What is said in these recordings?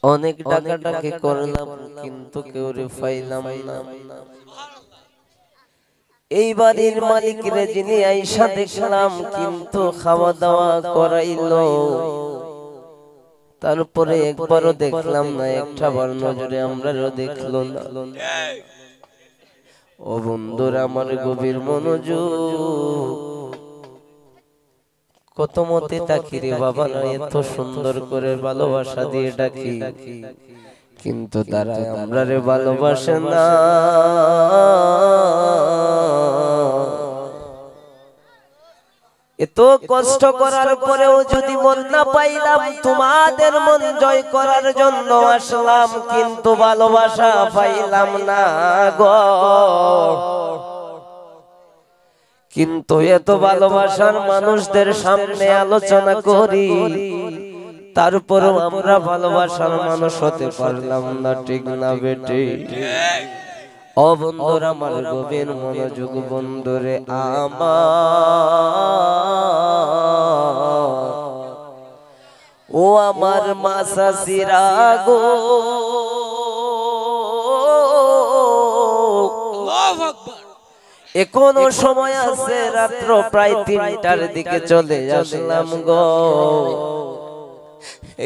অনেক ডাকাডাকি করলাম কিন্তু কেউ রে পাইলাম না। এই বাড়ির মালিকরে যিনি আইসা দেখলাম কিন্তু খাওয়া দাওয়া করাইলো, তারপরে একবারও দেখলাম না, একটা বার নজরে আমরাও দেখলো না। ও বন্ধুরা আমার গভীর মনোযোগ, কত মতে তাকি রে বাবা না, এত সুন্দর করে ভালোবাসা দিয়ে ডাকি, কিন্তু তারা আমরা রে ভালোবাসে না। এত কষ্ট করার পরেও যদি মন না পাইলাম, তোমাদের মন জয় করার জন্য আসলাম, কিন্তু ভালোবাসা পাইলাম না গো। কিন্তু এত ভালোবাসার মানুষদের সামনে আলোচনা করি, তারপরেও আমরা ভালোবাসার মানুষ হতে পারলাম না, ঠিক না বেটি? ও বন্ধুরা আমার গভীর মনোযোগ, বন্ধুরে আমার, ও আমার মাসাসিরা গো, এখনো সময় আছে, রাত্র প্রায় ৩টার দিকে চলে আসলাম গো।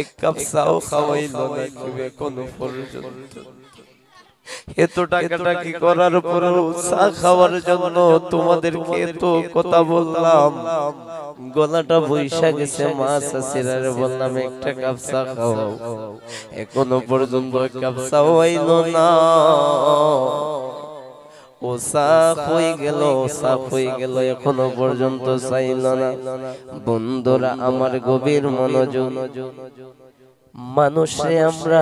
এক কাপ চাও খাওয়াইলো না এখনো পর্যন্ত। এত টাকাটাকি করার পরেও চা খাওয়ার জন্য তোমাদেরকে এত কথা বললাম, গলাটা বৈশা গেছে। মা শাশুড়িরে বললাম একটা কাপ চা খাওয়াও, এখনো পর্যন্ত এক কাপ চাও আইলো না। ও সাফ হয়ে গেল, সাফ হয়ে গেল, এখনো পর্যন্ত চাইল না। বন্ধুরা আমার গভীর মনোযোগ, মানুষে আমরা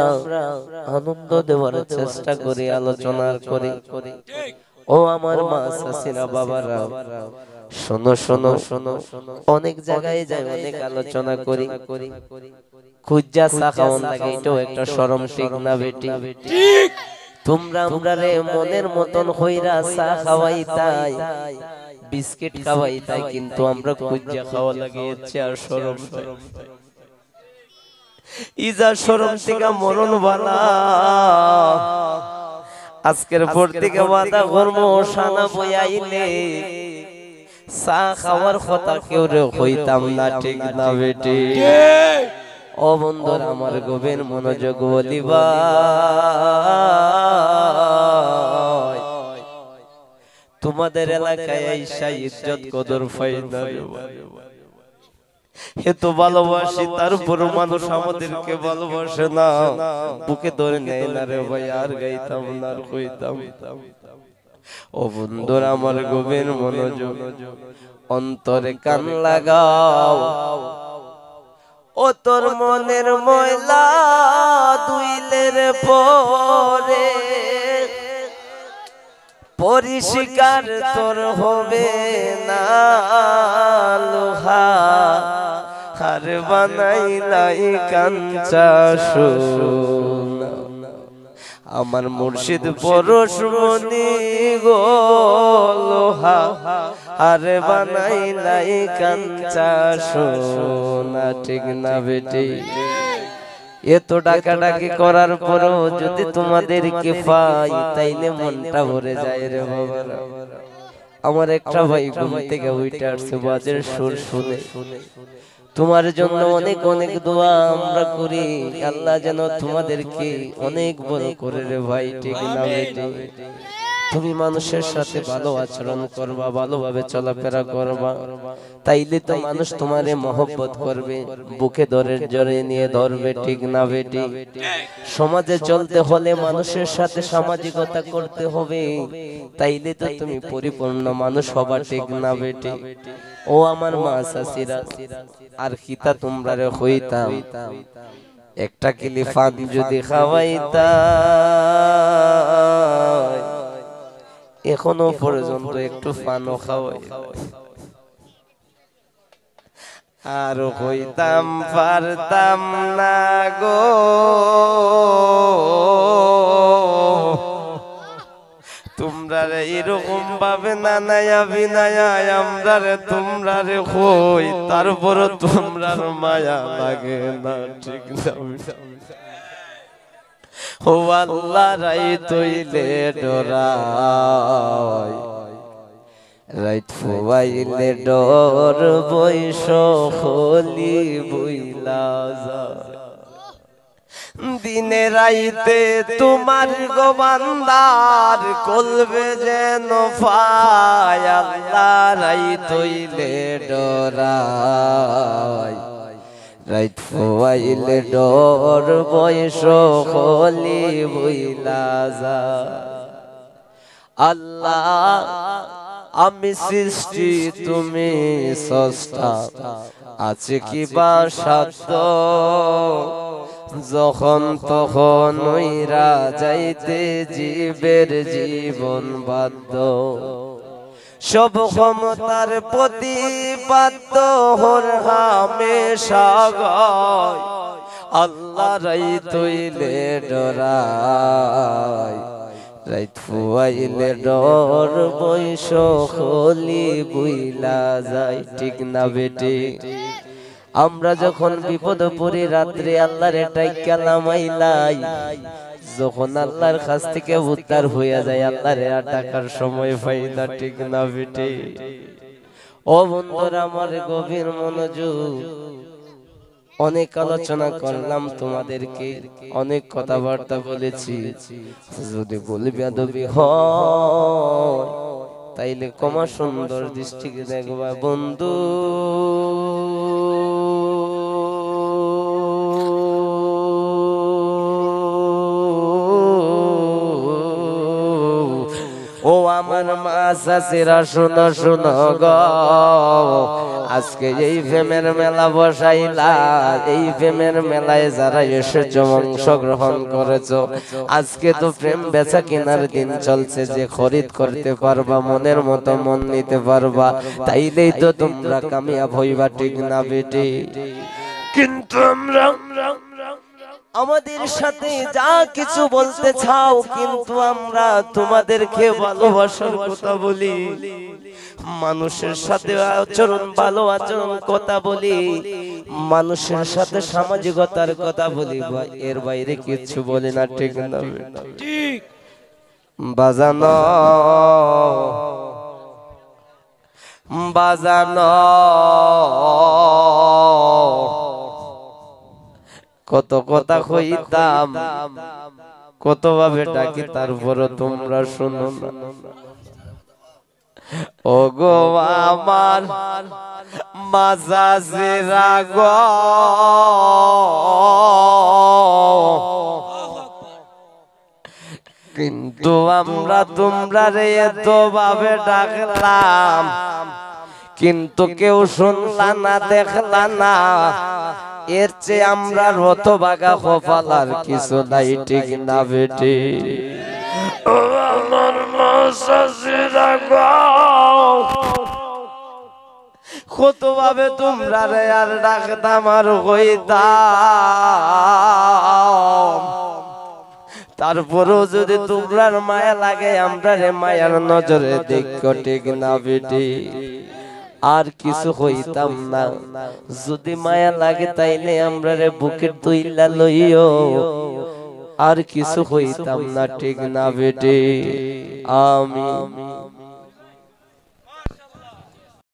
আনন্দ দেওয়ার চেষ্টা করি, আলোচনা করি। ও আমার মা চাচিরা বাবারা, শোনো শোনো শোনো, অনেক জায়গায় যাই, অনেক আলোচনা করি, খুঁজা চা খাওয়ান লাগে, এটাও একটা শরম, ঠিক না বেটি? তোমরা আমরা রে মনের মতন হইরা চা খাওয়াই তাই, বিস্কিট খাওয়াই তাই, কিন্তু আমরা খুঁজা খাওয়া লাগে, আর শরম ইজা শরম থেকে মরণ বালা। আজকের পর থেকে মাথা গরম সানা বইয়াইলে চা খাওয়ার কথা কেউ রে হইতাম না, ঠিক না বেটি? ও বন্ধুরা আমার গভীর মনোযোগ, বলিবা তোমাদের এলাকায় আইসা ইজ্জত কদর পাই না রে ভাই। এত ভালোবাসি তারপর মানুষ আমাদেরকে ভালোবাসে না, বুকে ধরে নেয় না রে ভাই। আর গাইতাম না, আর কইতাম। ও বন্ধুরা আমার গভীর মনোযোগ, অন্তরে কান লাগাও, ও তোর মনের ময়লা দুইলের পরে পরিষ্কার তোর হবে না লোহা, আর বানাইলাই কাঞ্চা সোনা। আমার মুর্শিদ পরশমণি গো লোহা, আর বানাইলাই কাঞ্চা সোনা, ঠিক না বেটি? এত ডাকাডাকি করার পরও যদি তোমাদেরকে পাই, তাইলে মনটা ভরে যায় রে বাবারা। আমার একটা ভাই ঘুম থেকে উঠে আসছে, বাজের সুর শুনে। তোমার জন্য অনেক অনেক দোয়া আমরা করি, আল্লাহ যেন তোমাদেরকে অনেক বড় করে রে ভাই, ঠিক না বেটি? তুমি মানুষের সাথে ভালো আচরণ করবা, ভালোভাবে চলাফেরা করবা, তাইলে তো মানুষ তোমারে মহব্বত করবে, বুকে ধরে জড়ে নিয়ে ধরবে, ঠিক না বেটি? সমাজে চলতে হলে মানুষের সাথে সামাজিকতা করতে হবে, তাইলে তো তুমি পরিপূর্ণ মানুষ হবা, ঠিক না বেটি? ও আমার মা চাচিরা, আর খিতা তোমরা রে হইতাম, একটা কিলি ফাঁক যদি খাওয়াইতা, এখনো পর্যন্ত একটু পানও খাওয়াই, আর হইতাম পারতাম না গো। তোমরা এরকম ভাবে না নায়া বিনায়া আমরা রে তোমরা রে হই, তারপর তোমরা মায়া লাগে না, ঠিক না? ও আল্লাহ রাইত হইলে ডরাই রাইত ফুয়াইলে ডর বৈশ হলি বইলা যায় দিনে রাইতে তোমার গো বান্দার কলবে যেন পায় আল্লাহ রাইত হইলে ডরাই রাইত ফুয়াইলে ডর বয়স হলি বইলা যায় আল্লাহ আমি সৃষ্টি তুমি স্রষ্টা আছে কি বা সাধ্য যখন তখন ওইরা যাইতে জীবের জীবন বাধ্য সব ক্ষমতার প্রতিপাদ্য হর হামেশা গায় আল্লাহ রাইত হইলে ডরাই রাইত ফুয়াইলে ডর বৈশ হলি বুইলা যায় ঠিক না বেটি আমরা যখন বিপদ পড়ি রাত্রে আল্লাহর এটাই কালামাইলাই যখন আল্লাহর কাছ থেকে উদ্ধার হইয়া যায় আল্লাহর আর টাকার সময় পাই না ঠিক না বেটি ও বন্ধুরা আমার গভীর মনোযোগ অনেক আলোচনা করলাম তোমাদেরকে অনেক কথাবার্তা বলেছি যদি বলি বেয়াদবি হয় তাইলে কমা সুন্দর দৃষ্টিকে দেখবা বন্ধু ও আমার মা চাচিরা শোনো শোনো গো আজকে এই প্রেমের মেলা বসাইলা এই প্রেমের মেলায় যারা এসেছো অংশগ্রহণ করেছো আজকে তো প্রেম বেচা কেনার দিন চলছে যে খরিদ করতে পারবা মনের মতো মন নিতে পারবা তাইলেই তো তোমরা কামিয়াব হইবা ঠিক না বেটি কিন্তু আমরা আমাদের সাথে যা কিছু বলতে চাও কিন্তু আমরা তোমাদেরকে ভালোবাসার কথা বলি মানুষের সাথে আচরণ ভালো আচরণ কথা বলি মানুষের সাথে সামাজিকতার কথা বলি এর বাইরে কিছু বলি না ঠিক না ঠিক বাজানো বাজানো কত কথা কইতাম কত ভাবে ডাকি তারপর তোমরা শুনো না ও গো আমার মাজাজিরা গো কিন্তু আমরা তোমরা রে এত ভাবে ডাকলাম কিন্তু কেউ শুনলা না দেখলা না এর চেয়ে আমরা হতভাগা কপালার কিছু নাই ঠিক না বেটি আমার মাসাসিরা গো কতভাবে তোমরা রে আর ডাকতাম আর হইতাম তারপরেও যদি তোমরার মায়া লাগে আমরা রে মায়ার নজরে দেখো ঠিক না বেটি আর কিছু হইতাম না যদি মায়া লাগে তাইলে আমরা রে বুকের তুইলা লইও আর কিছু হইতাম না ঠিক না বেটি আমি